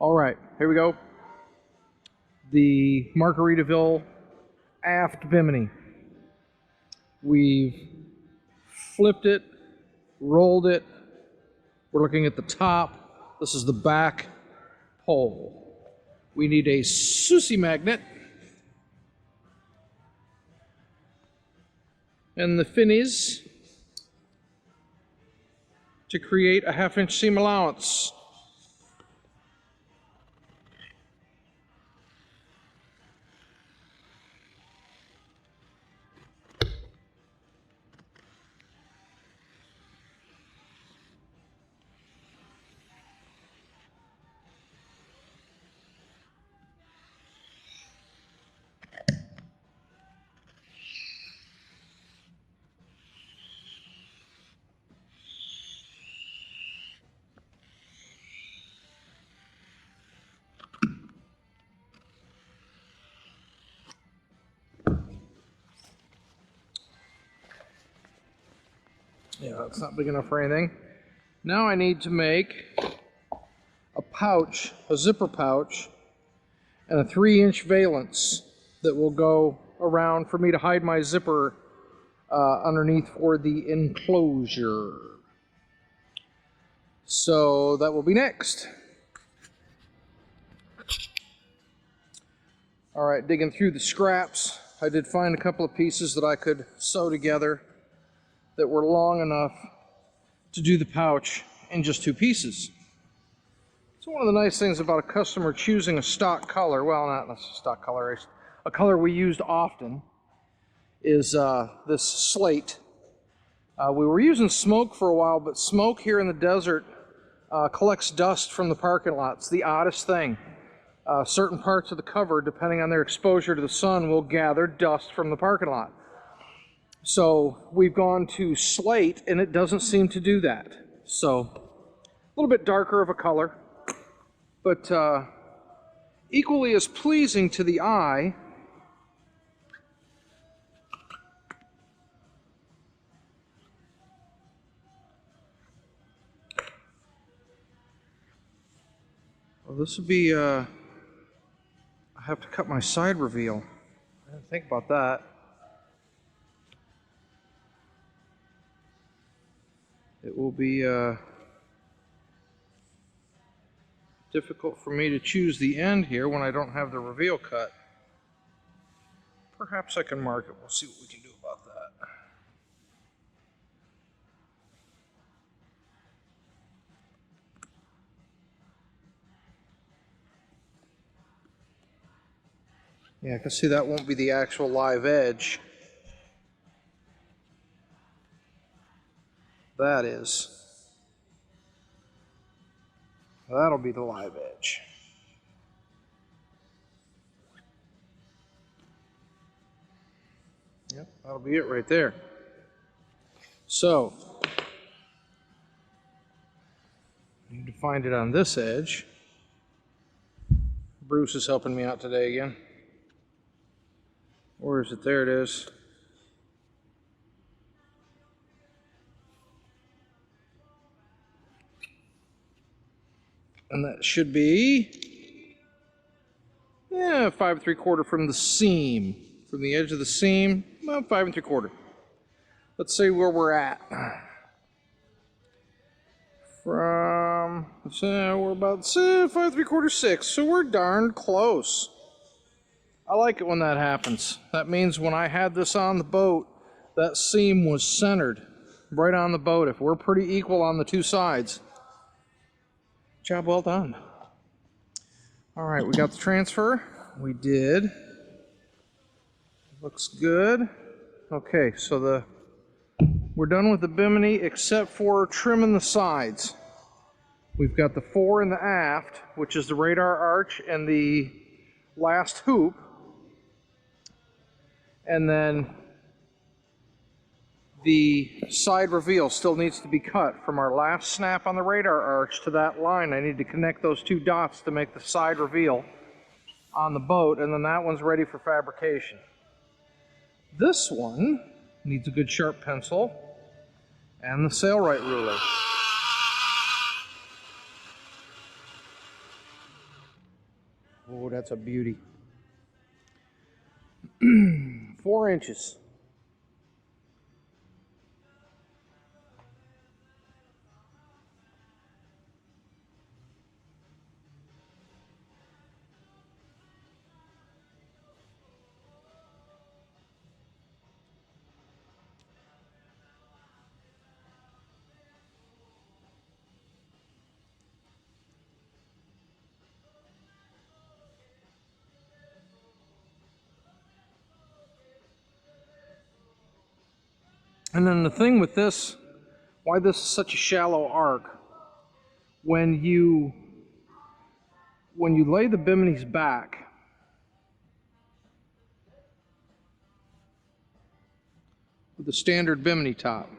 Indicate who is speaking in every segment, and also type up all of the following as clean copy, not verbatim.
Speaker 1: All right, here we go. The Markaritaville aft bimini. We've flipped it, rolled it. We're looking at the top. This is the back pole. We need a Susi magnet and the finnies to create a 1/2-inch seam allowance. Yeah, that's not big enough for anything. Now I need to make a pouch, a zipper pouch, and a 3-inch valance that will go around for me to hide my zipper underneath for the enclosure. So that will be next. All right, digging through the scraps, I did find a couple of pieces that I could sew together that were long enough to do the pouch in just 2 pieces. So one of the nice things about a customer choosing a stock color, well, not a stock color, a color we used often, is this slate. We were using smoke for a while, but smoke here in the desert collects dust from the parking lot. It's the oddest thing. Certain parts of the cover, depending on their exposure to the sun, will gather dust from the parking lot. So we've gone to slate, and it doesn't seem to do that. So a little bit darker of a color, but equally as pleasing to the eye. Well, this would be, I have to cut my side reveal. I didn't think about that. It will be difficult for me to choose the end here when I don't have the reveal cut. Perhaps I can mark it. We'll see what we can do about that. Yeah, I can see that won't be the actual live edge. That is. That'll be the live edge. Yep, that'll be it right there. So, I need to find it on this edge. Bruce is helping me out today again. Where is it? There it is. And that should be, 5 3/4 from the seam. From the edge of the seam, well, 5 3/4. Let's see where we're at. From, we're about 5 3/4, 6. So we're darn close. I like it when that happens. That means when I had this on the boat, that seam was centered right on the boat. If we're pretty equal on the 2 sides. Job well done. All right, we got the transfer. We did. Looks good. Okay, so we're done with the bimini except for trimming the sides. We've got the 4 in the aft, which is the radar arch and the last hoop. And then the side reveal still needs to be cut from our last snap on the radar arch to that line. I need to connect those 2 dots to make the side reveal on the boat, and then that one's ready for fabrication. This one needs a good sharp pencil and the sail-right ruler. Oh, that's a beauty. 4 inches. And then the thing with this, why this is such a shallow arc, when you lay the biminis back, with the standard bimini top,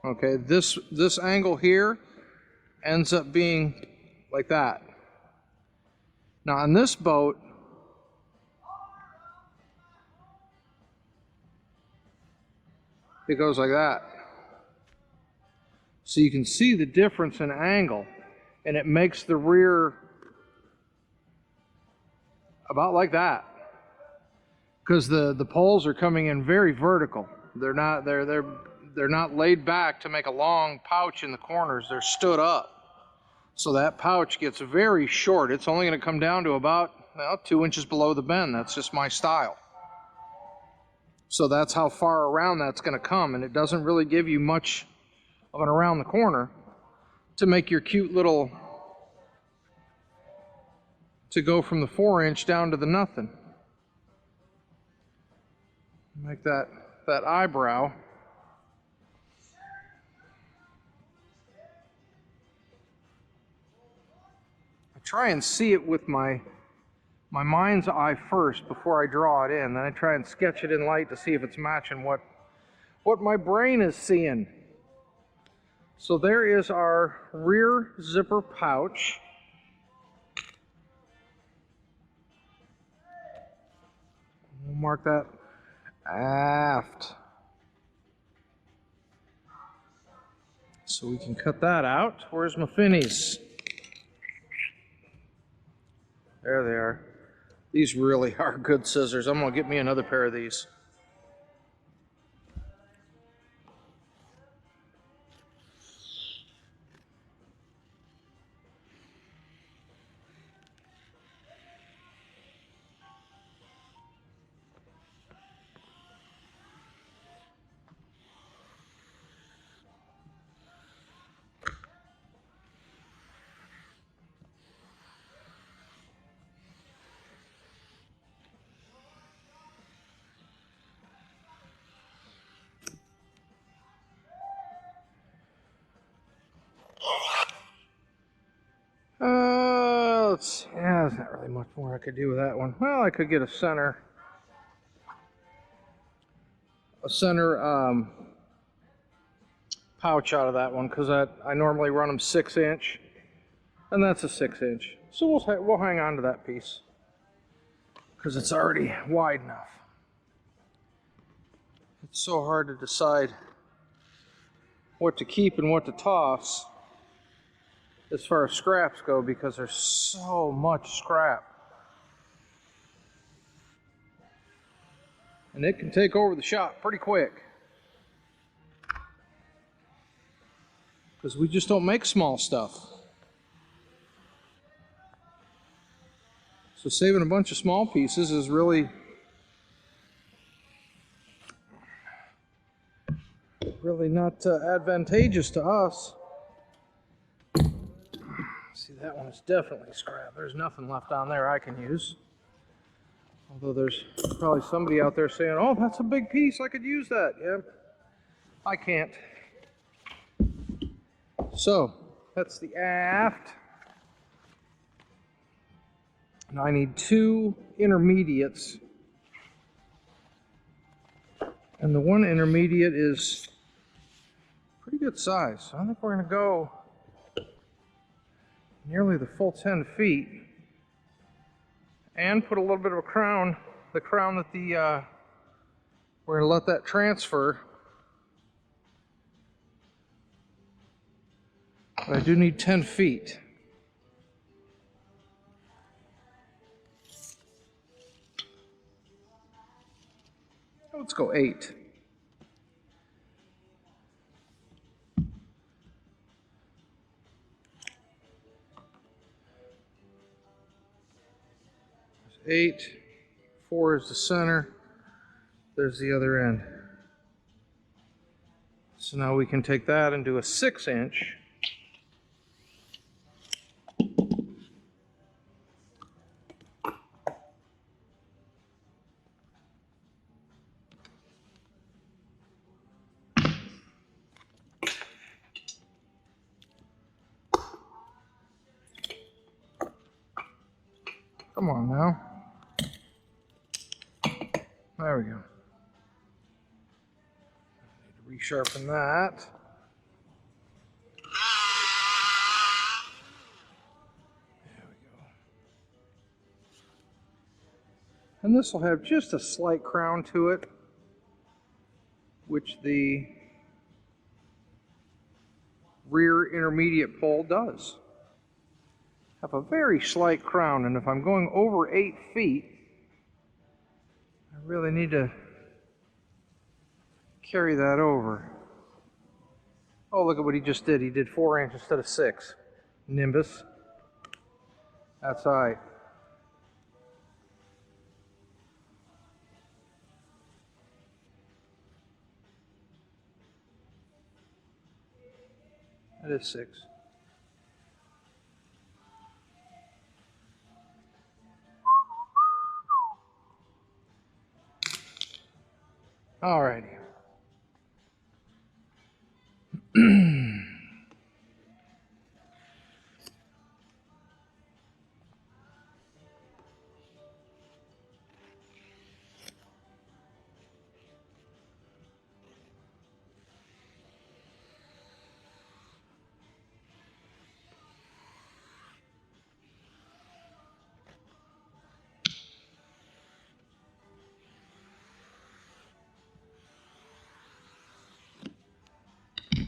Speaker 1: okay, this angle here ends up being like that. Now on this boat, it goes like that. So you can see the difference in angle, and it makes the rear about like that, because the poles are coming in very vertical. They're not laid back to make a long pouch in the corners. They're stood up. So that pouch gets very short. It's only going to come down to about, well, 2 inches below the bend. That's just my style. So that's how far around that's going to come, and it doesn't really give you much of an around the corner to make your cute little, to go from the 4-inch down to the nothing. Make that eyebrow. I try and see it with my mind's eye first before I draw it in. Then I try and sketch it in light to see if it's matching what my brain is seeing. So there is our rear zipper pouch. We'll mark that aft. So we can cut that out. Where's my finnies? There they are. These really are good scissors. I'm gonna get me another pair of these. Yeah, there's not really much more I could do with that one. Well, I could get a center pouch out of that one, because I normally run them 6-inch, and that's a 6-inch. So we'll hang on to that piece because it's already wide enough. It's so hard to decide what to keep and what to toss as far as scraps go, because there's so much scrap. And it can take over the shop pretty quick, because we just don't make small stuff. So saving a bunch of small pieces is really not advantageous to us. See, that one is definitely scrap. There's nothing left on there I can use. Although there's probably somebody out there saying, oh, that's a big piece, I could use that. Yeah, I can't. So, that's the aft. Now I need 2 intermediates. And the one intermediate is pretty good size. So I think we're going to go nearly the full 10 feet and put a little bit of a crown, the crown that we're going to let that transfer. But I do need 10 feet. Let's go 8. There's 8. 4 is the center. There's the other end. So now we can take that and do a 6-inch. Come on now. There we go. Need to resharpen that. There we go. And this will have just a slight crown to it, which the rear intermediate pole does. Have a very slight crown, and if I'm going over 8 feet, I really need to carry that over. Oh, look at what he just did. He did 4 inch instead of 6. Nimbus. That's all right. That is 6. Alrighty.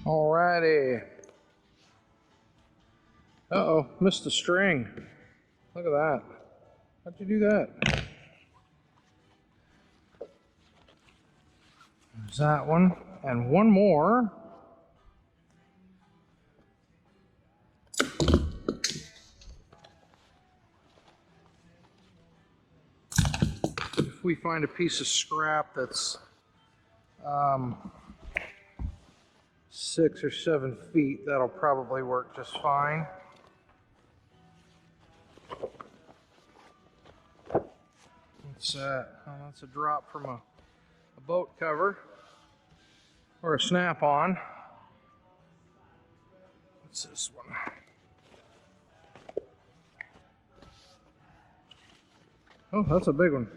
Speaker 1: Alrighty. Uh-oh, missed the string. Look at that. How'd you do that? There's that one. And one more. If we find a piece of scrap that's 6 or 7 feet, that'll probably work just fine. What's that? Oh, that's a drop from a boat cover or a snap-on. What's this one? Oh, that's a big one.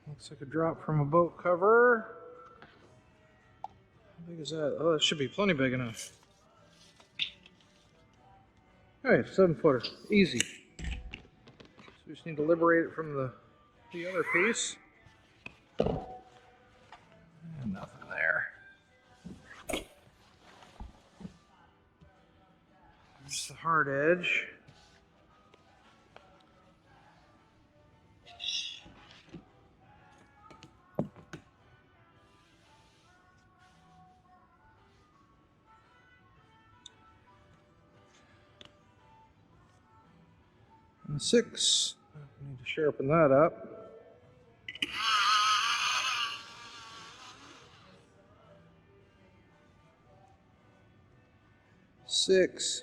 Speaker 1: Looks like a drop from a boat cover. How big is that? Oh, that should be plenty big enough. Alright, 7-footer. Easy. So we just need to liberate it from the other piece. And nothing there. There's the hard edge. And 6. I need to sharpen that up. Six.